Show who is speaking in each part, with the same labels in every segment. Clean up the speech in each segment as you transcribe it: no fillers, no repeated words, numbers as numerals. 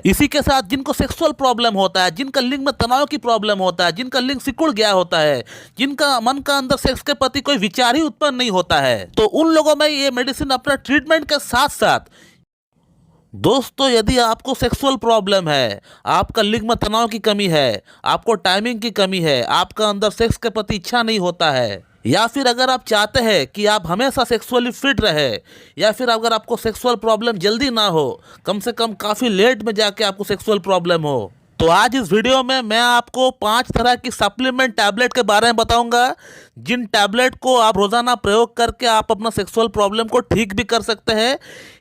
Speaker 1: इसी के साथ जिनको सेक्सुअल प्रॉब्लम होता है, जिनका लिंग में तनाव की प्रॉब्लम होता है, जिनका लिंग सिकुड़ गया होता है, जिनका मन का अंदर सेक्स के प्रति कोई विचार ही उत्पन्न नहीं होता है, तो उन लोगों में ये मेडिसिन अपना ट्रीटमेंट के साथ साथ दोस्तों, यदि आपको सेक्सुअल प्रॉब्लम है, आपका लिंग में तनाव की कमी है, आपको टाइमिंग की कमी है, आपका अंदर सेक्स के प्रति इच्छा नहीं होता है, या फिर अगर आप चाहते हैं कि आप हमेशा सेक्सुअली फिट रहे, या फिर अगर आपको सेक्सुअल प्रॉब्लम जल्दी ना हो, कम से कम काफ़ी लेट में जाके आपको सेक्सुअल प्रॉब्लम हो, तो आज इस वीडियो में मैं आपको 5 तरह की सप्लीमेंट टैबलेट के बारे में बताऊंगा, जिन टैबलेट को आप रोज़ाना प्रयोग करके आप अपना सेक्सुअल प्रॉब्लम को ठीक भी कर सकते हैं,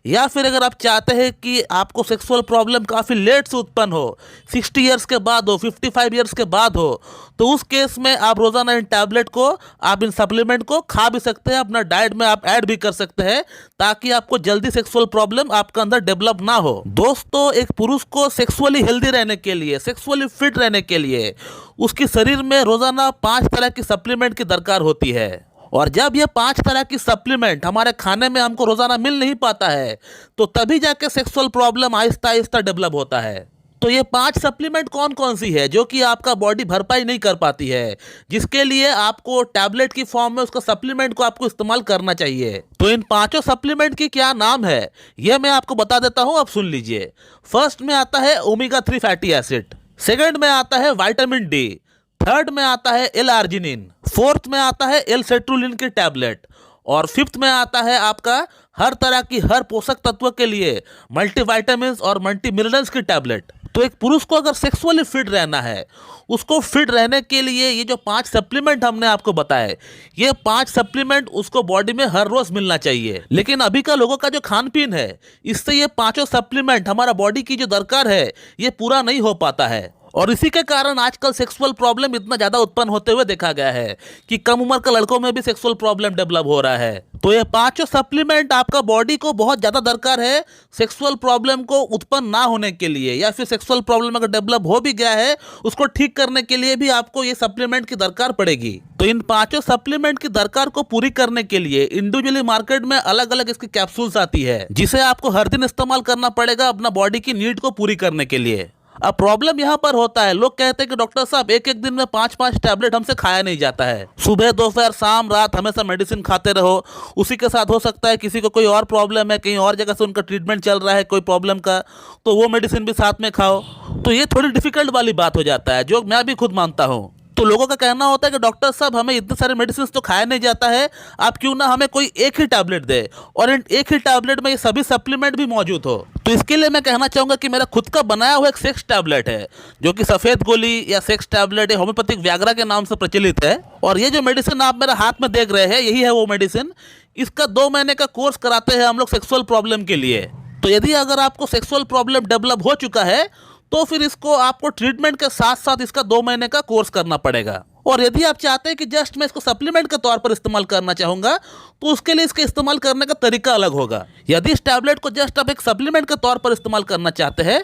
Speaker 1: या फिर अगर आप चाहते हैं कि आपको सेक्सुअल प्रॉब्लम काफ़ी लेट से उत्पन्न हो, 60 ईयर्स के बाद हो, 55 ईयर्स के बाद हो, तो उस केस में आप रोज़ाना इन टैबलेट को, आप इन सप्लीमेंट को खा भी सकते हैं, अपना डाइट में आप ऐड भी कर सकते हैं, ताकि आपको जल्दी सेक्सुअल प्रॉब्लम आपके अंदर डेवलप ना हो। दोस्तों, एक पुरुष को सेक्सुअली हेल्दी रहने के लिए, सेक्सुअली फिट रहने के लिए उसके शरीर में रोज़ाना 5 तरह की सप्लीमेंट की दरकार होती है, और जब ये 5 तरह की सप्लीमेंट हमारे खाने में हमको रोज़ाना मिल नहीं पाता है, तो तभी जाके sexual problem Aahista Aahista develop होता है। तो ये 5 सप्लीमेंट कौन कौन सी है जो कि आपका बॉडी भरपाई नहीं कर पाती है, जिसके लिए आपको टैबलेट की फॉर्म में उसका सप्लीमेंट को आपको इस्तेमाल करना चाहिए। तो इन 5 सप्लीमेंट की क्या नाम है, यह मैं आपको बता देता हूं, आप सुन लीजिए। फर्स्ट में आता है ओमेगा 3 फैटी एसिड, सेकंड में आता है विटामिन डी, थर्ड में आता है एल आर्जिनिन, फोर्थ में आता है एल सेट्रुलिन की टैबलेट, और फिफ्थ में आता है आपका हर तरह की हर पोषक तत्व के लिए मल्टीविटामिन और मल्टी मिनरल्स की टैबलेट। तो एक पुरुष को अगर सेक्सुअली फिट रहना है, उसको फिट रहने के लिए ये जो 5 सप्लीमेंट हमने आपको बताए, ये 5 सप्लीमेंट उसको बॉडी में हर रोज मिलना चाहिए। लेकिन अभी का लोगों का जो खान पीन है, इससे ये 5 सप्लीमेंट हमारा बॉडी की जो दरकार है, ये पूरा नहीं हो पाता है, और इसी के कारण आजकल सेक्सुअल प्रॉब्लम इतना ज़्यादा उत्पन्न होते हुए देखा गया है कि कम उम्र के लड़कों में भी सेक्सुअल प्रॉब्लम डेवलप हो रहा है। तो ये 5 सप्लीमेंट आपका बॉडी को बहुत ज़्यादा दरकार है सेक्सुअल प्रॉब्लम को उत्पन्न ना होने के लिए, या फिर सेक्सुअल प्रॉब्लम अगर डेवलप हो भी गया है उसको ठीक करने के लिए भी आपको ये सप्लीमेंट की दरकार पड़ेगी। तो इन 5 सप्लीमेंट की दरकार को पूरी करने के लिए इंडिविजुअली मार्केट में अलग अलग इसकी कैप्सूल्स आती है, जिसे आपको हर दिन इस्तेमाल करना पड़ेगा अपना बॉडी की नीड को पूरी करने के लिए। अब प्रॉब्लम यहाँ पर होता है, लोग कहते हैं कि डॉक्टर साहब एक एक दिन में 5-5 टैबलेट हमसे खाया नहीं जाता है, सुबह दोपहर शाम रात हमेशा मेडिसिन खाते रहो। उसी के साथ हो सकता है किसी को कोई और प्रॉब्लम है, कहीं और जगह से उनका ट्रीटमेंट चल रहा है कोई प्रॉब्लम का, तो वो मेडिसिन भी साथ में खाओ। तो ये थोड़ी डिफिकल्ट वाली बात हो जाता है, जो मैं भी खुद मानता हूँ। तो लोगों का कहना होता है कि डॉक्टर साहब हमें इतने सारे मेडिसिन तो खाया नहीं जाता है, आप क्यों ना हमें कोई एक ही टैबलेट दे, और इन एक ही टैबलेट में ये सभी सप्लीमेंट भी मौजूद हो। तो इसके लिए मैं कहना चाहूँगा कि मेरा खुद का बनाया हुआ एक सेक्स टैबलेट है, जो कि सफ़ेद गोली या सेक्स टैबलेट या होम्योपैथिक व्याग्रा के नाम से प्रचलित है। और ये जो मेडिसिन आप मेरे हाथ में देख रहे हैं, यही है वो मेडिसिन। इसका 2 महीने का कोर्स कराते हैं हम लोग सेक्सुअल प्रॉब्लम के लिए। तो यदि अगर आपको सेक्सुअल प्रॉब्लम डेवलप हो चुका है, तो फिर इसको आपको ट्रीटमेंट के साथ साथ इसका 2 महीने का कोर्स करना पड़ेगा। और यदि आप चाहते हैं कि जस्ट मैं इसको सप्लीमेंट के तौर पर इस्तेमाल करना चाहूँगा, तो उसके लिए इसके इस्तेमाल करने का तरीका अलग होगा। यदि इस टैबलेट को जस्ट आप एक सप्लीमेंट के तौर पर इस्तेमाल करना चाहते हैं,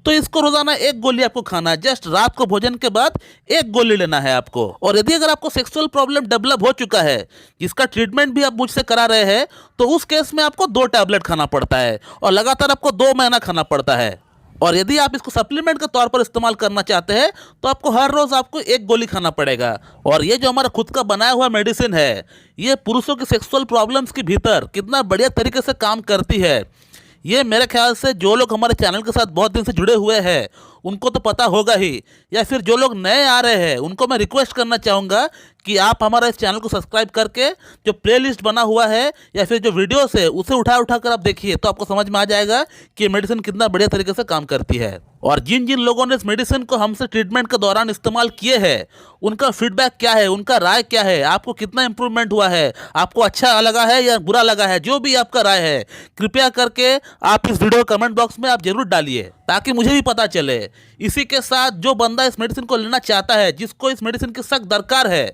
Speaker 1: तो इसको रोजाना 1 गोली आपको खाना है, जस्ट रात को भोजन के बाद 1 गोली लेना है आपको। और यदि अगर आपको सेक्सुअल प्रॉब्लम डेवलप हो चुका है, जिसका ट्रीटमेंट भी आप मुझसे करा रहे हैं, तो उस केस में आपको 2 टैबलेट खाना पड़ता है, और लगातार आपको 2 महीना खाना पड़ता है। और यदि आप इसको सप्लीमेंट के तौर पर इस्तेमाल करना चाहते हैं, तो आपको हर रोज़ आपको 1 गोली खाना पड़ेगा। और ये जो हमारा खुद का बनाया हुआ मेडिसिन है, ये पुरुषों की सेक्सुअल प्रॉब्लम्स के भीतर कितना बढ़िया तरीके से काम करती है, ये मेरे ख्याल से जो लोग हमारे चैनल के साथ बहुत दिन से जुड़े हुए हैं उनको तो पता होगा ही, या फिर जो लोग नए आ रहे हैं उनको मैं रिक्वेस्ट करना चाहूँगा कि आप हमारा इस चैनल को सब्सक्राइब करके जो प्लेलिस्ट बना हुआ है या फिर जो वीडियोस है उसे उठा उठा कर आप देखिए, तो आपको समझ में आ जाएगा कि ये मेडिसिन कितना बढ़िया तरीके से काम करती है। और जिन जिन लोगों ने इस मेडिसिन को हमसे ट्रीटमेंट के दौरान इस्तेमाल किए हैं, उनका फीडबैक क्या है, उनका राय क्या है, आपको कितना इंप्रूवमेंट हुआ है, आपको अच्छा लगा है या बुरा लगा है, जो भी आपका राय है कृपया करके आप इस वीडियो कमेंट बॉक्स में आप जरूर डालिए, ताकि मुझे भी पता चले। इसी के साथ जो बंदा इस मेडिसिन को लेना चाहता है, जिसको इस मेडिसिन की सख्त दरकार है,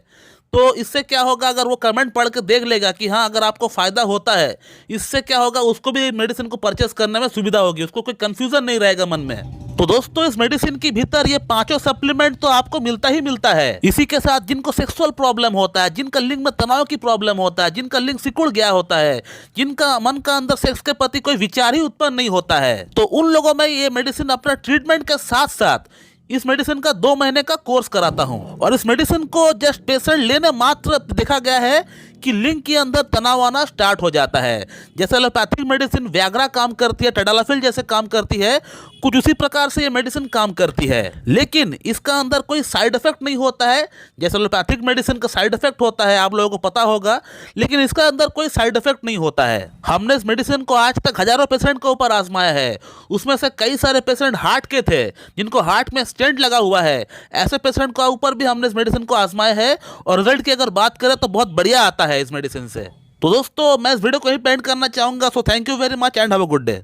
Speaker 1: तो इससे क्या होगा, अगर वो कमेंट पढ़ के देख लेगा कि हाँ अगर आपको फ़ायदा होता है, इससे क्या होगा, उसको भी मेडिसिन को परचेस करने में सुविधा होगी, उसको कोई कन्फ्यूज़न नहीं रहेगा मन में। तो दोस्तों इस मेडिसिन के भीतर ये पांचों सप्लीमेंट तो आपको मिलता ही मिलता है। इसी के साथ जिनको सेक्सुअल प्रॉब्लम होता है, जिनका लिंग में तनाव की प्रॉब्लम होता है, जिनका लिंग सिकुड़ गया होता है, जिनका मन का अंदर सेक्स के प्रति कोई विचार ही उत्पन्न नहीं होता है, तो उन लोगों में ये मेडिसिन अपना ट्रीटमेंट के साथ साथ इस मेडिसिन का 2 महीने का कोर्स कराता हूं। और इस मेडिसिन को जस्ट पेशेंट लेने मात्र देखा गया है कि लिंग के अंदर तनाव आना स्टार्ट हो जाता है। जैसे एलोपैथिक मेडिसिन व्याग्रा काम करती है, टैडलाफिल जैसे काम करती है, कुछ उसी प्रकार से ये मेडिसिन काम करती है। लेकिन इसका अंदर कोई साइड इफेक्ट नहीं होता है, जैसे एलोपैथिक मेडिसिन का साइड इफेक्ट होता है, आप लोगों को पता होगा, लेकिन इसका अंदर कोई साइड इफेक्ट नहीं होता है। हमने इस मेडिसिन को आज तक हजारों पेशेंट के ऊपर आजमाया है, उसमें से कई सारे पेशेंट हार्ट के थे जिनको हार्ट में स्टेंट लगा हुआ है। ऐसे पेशेंट के ऊपर भी हमने इस मेडिसिन को आजमाया है और रिजल्ट की अगर बात करें तो बहुत बढ़िया आता है इस मेडिसिन से। तो दोस्तों मैं इस वीडियो को ही पेंट करना चाहूंगा। So thank you very much and have a good day.